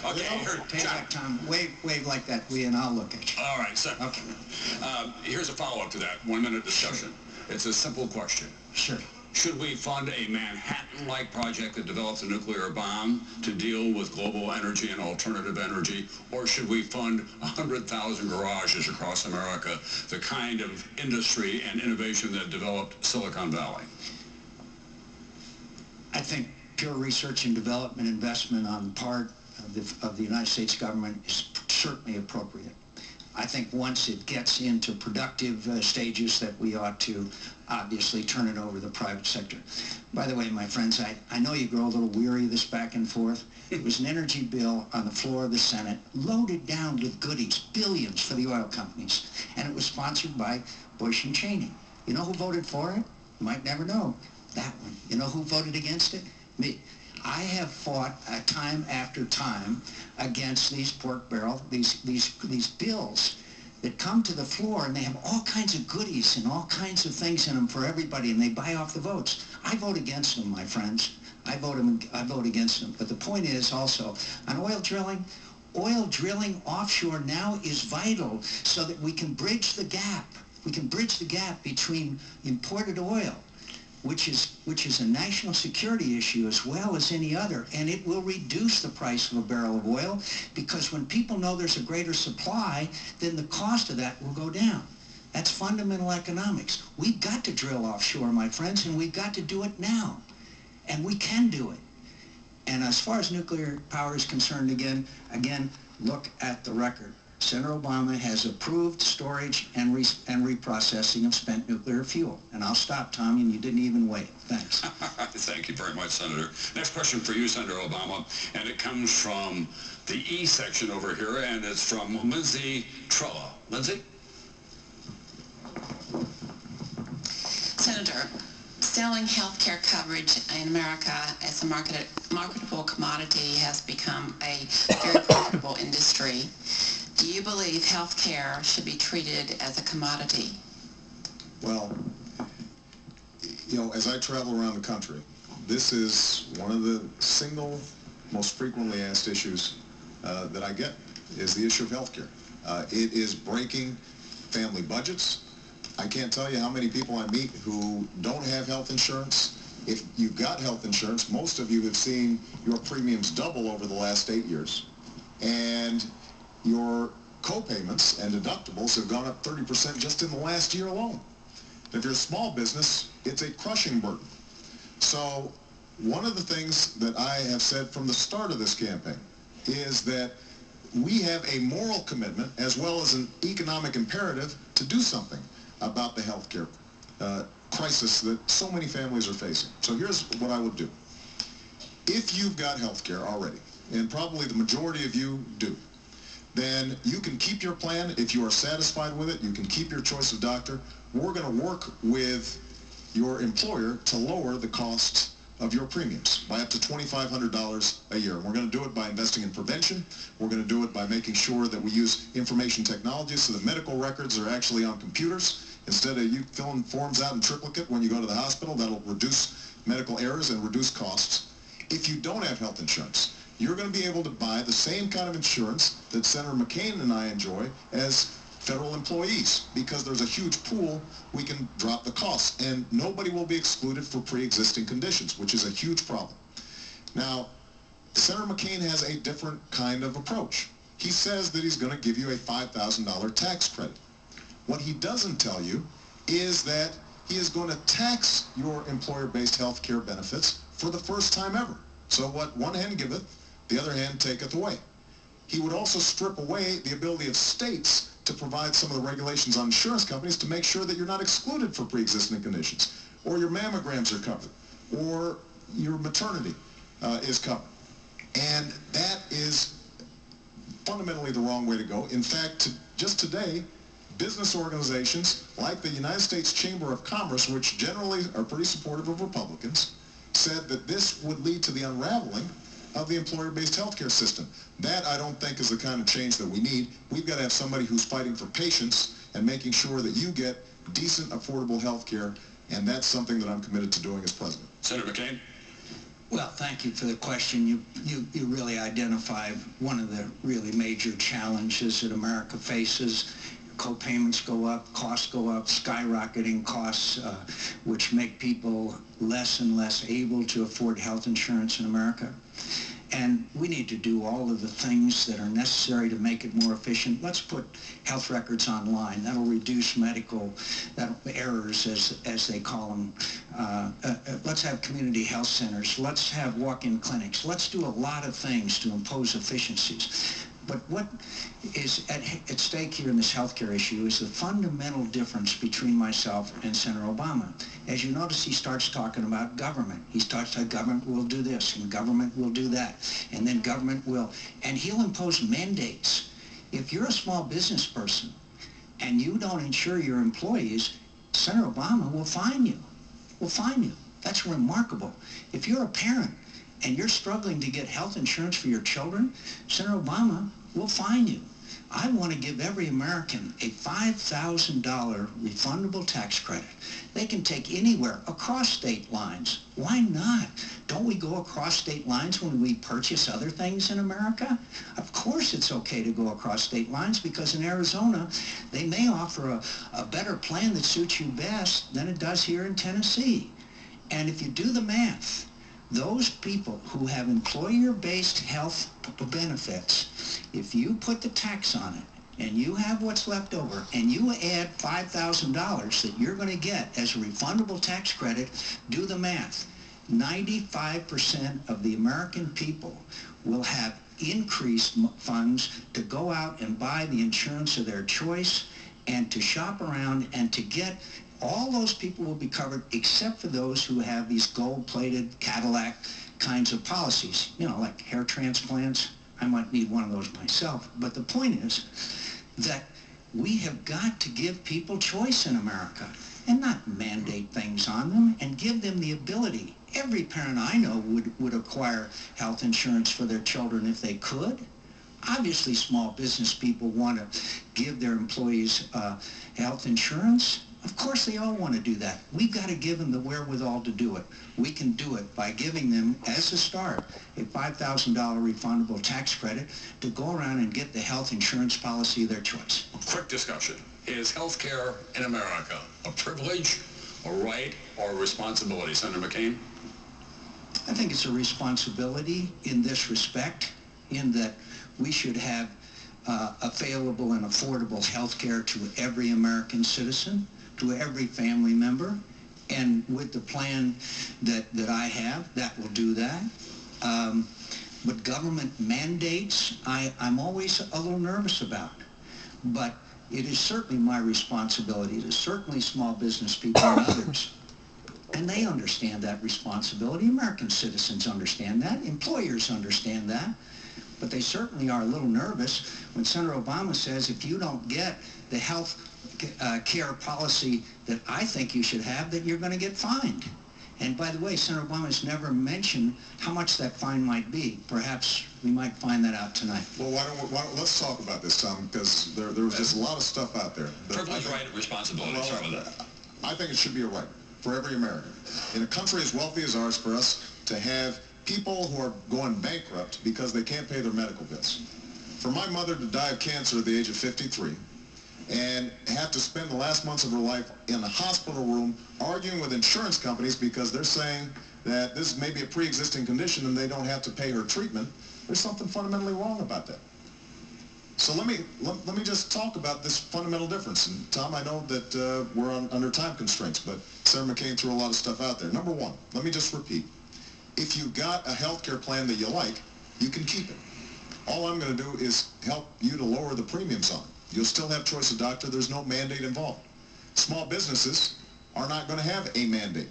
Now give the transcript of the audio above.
Okay, here, Take that, Tom. Wave like that, and I'll look at you. All right, so Okay. Here's a follow-up to that 1-minute discussion. Sure. It's a simple question. Sure. Should we fund a Manhattan-like project that develops a nuclear bomb to deal with global energy and alternative energy, or should we fund 100,000 garages across America, the kind of industry and innovation that developed Silicon Valley? I think pure research and development investment on the part of the United States government is certainly appropriate. I think once it gets into productive stages that we ought to obviously turn it over to the private sector. By the way, my friends, I know you grow a little weary of this back and forth. It was an energy bill on the floor of the Senate, loaded down with goodies, billions for the oil companies, and it was sponsored by Bush and Cheney. You know who voted for it? You might never know. That one. You know who voted against it? Me. I have fought time after time against these pork barrel, these bills that come to the floor, and they have all kinds of goodies and all kinds of things in them for everybody, and they buy off the votes. I vote against them, my friends. I vote against them. But the point is also, on oil drilling offshore now is vital so that we can bridge the gap. We can bridge the gap between imported oil, which is a national security issue as well as any other, and it will reduce the price of a barrel of oil, because when people know there's a greater supply, then the cost of that will go down. That's fundamental economics. We've got to drill offshore, my friends, and we've got to do it now. And we can do it. And as far as nuclear power is concerned, again, look at the record. Senator Obama has approved storage and reprocessing of spent nuclear fuel. And I'll stop, Tommy, and you didn't even wait. Thanks. Thank you very much, Senator. Next question for you, Senator Obama, and it comes from the E section over here, and it's from Lindsay Trella. Lindsay? Senator, selling health care coverage in America as a marketable commodity has become a very profitable industry. Do you believe health care should be treated as a commodity? Well, you know, as I travel around the country, this is one of the single most frequently asked issues that I get, is the issue of health care. It is breaking family budgets. I can't tell you how many people I meet who don't have health insurance. If you've got health insurance, most of you have seen your premiums double over the last 8 years. And your co-payments and deductibles have gone up 30% just in the last year alone. If you're a small business, it's a crushing burden. So one of the things that I have said from the start of this campaign is that we have a moral commitment as well as an economic imperative to do something about the healthcare crisis that so many families are facing. So here's what I would do. If you've got healthcare already, and probably the majority of you do, then you can keep your plan. If you are satisfied with it, you can keep your choice of doctor. We're going to work with your employer to lower the costs of your premiums by up to $2,500 a year. And we're going to do it by investing in prevention. We're going to do it by making sure that we use information technology so that medical records are actually on computers. Instead of you filling forms out in triplicate when you go to the hospital, that'll reduce medical errors and reduce costs. If you don't have health insurance, you're going to be able to buy the same kind of insurance that Senator McCain and I enjoy as federal employees, because there's a huge pool. We can drop the costs, and nobody will be excluded for pre-existing conditions, which is a huge problem. Now, Senator McCain has a different kind of approach. He says that he's going to give you a $5,000 tax credit. What he doesn't tell you is that he is going to tax your employer-based health care benefits for the first time ever. So what one hand giveth, the other hand taketh away. He would also strip away the ability of states to provide some of the regulations on insurance companies to make sure that you're not excluded for pre-existing conditions, or your mammograms are covered, or your maternity is covered. And that is fundamentally the wrong way to go. In fact, just today, business organizations like the United States Chamber of Commerce, which generally are pretty supportive of Republicans, said that this would lead to the unraveling of the employer-based healthcare system. That, I don't think, is the kind of change that we need. We've got to have somebody who's fighting for patients and making sure that you get decent, affordable health care, and that's something that I'm committed to doing as president. Senator McCain? Well, thank you for the question. You really identify one of the really major challenges that America faces. Co-payments go up, costs go up, skyrocketing costs, which make people less and less able to afford health insurance in America. And we need to do all of the things that are necessary to make it more efficient. Let's put health records online. That'll reduce medical errors, as they call them. Let's have community health centers. Let's have walk-in clinics. Let's do a lot of things to impose efficiencies. But what is at stake here in this healthcare issue is the fundamental difference between myself and Senator Obama. As you notice, he starts talking about government. He starts saying government will do this and government will do that, and then government will, and he'll impose mandates. If you're a small business person and you don't insure your employees, Senator Obama will fine you. Will fine you. That's remarkable. If you're a parent and you're struggling to get health insurance for your children, Senator Obama will fine you. I want to give every American a $5,000 refundable tax credit. They can take anywhere across state lines. Why not? Don't we go across state lines when we purchase other things in America? Of course it's okay to go across state lines, because in Arizona they may offer a better plan that suits you best than it does here in Tennessee. And if you do the math, those people who have employer-based health benefits, if you put the tax on it and you have what's left over and you add $5,000 that you're going to get as a refundable tax credit, do the math. 95% of the American people will have increased funds to go out and buy the insurance of their choice and to shop around and to get. All those people will be covered except for those who have these gold-plated Cadillac kinds of policies, you know, like hair transplants. I might need one of those myself. But the point is that we have got to give people choice in America and not mandate things on them, and give them the ability. Every parent I know would acquire health insurance for their children if they could. Obviously, small business people want to give their employees health insurance. Of course they all want to do that. We've got to give them the wherewithal to do it. We can do it by giving them, as a start, a $5,000 refundable tax credit to go around and get the health insurance policy of their choice. Quick discussion. Is health care in America a privilege, a right, or a responsibility? Senator McCain? I think it's a responsibility in this respect, in that we should have available and affordable health care to every American citizen, to every family member, and with the plan that I have, that will do that. But government mandates, I'm always a little nervous about. But it is certainly my responsibility. It is certainly small business people and others. And they understand that responsibility. American citizens understand that. Employers understand that. But they certainly are a little nervous when Senator Obama says, if you don't get the health care policy that I think you should have, that you're going to get fined. And by the way, Senator Obama has never mentioned how much that fine might be. Perhaps we might find that out tonight. Well, let's talk about this, Tom, because there was just a lot of stuff out there. Privilege, right, and responsibility. Well, Start with that. I think it should be a right for every American. In a country as wealthy as ours, for us to have people who are going bankrupt because they can't pay their medical bills. For my mother to die of cancer at the age of 53 and have to spend the last months of her life in a hospital room arguing with insurance companies because they're saying that this may be a pre-existing condition and they don't have to pay her treatment, there's something fundamentally wrong about that. So let me just talk about this fundamental difference. And Tom, I know that we're under time constraints, but Senator McCain threw a lot of stuff out there. Number one, let me just repeat. If you've got a health care plan that you like, you can keep it. All I'm going to do is help you to lower the premiums on it. You'll still have choice of doctor. There's no mandate involved. Small businesses are not going to have a mandate.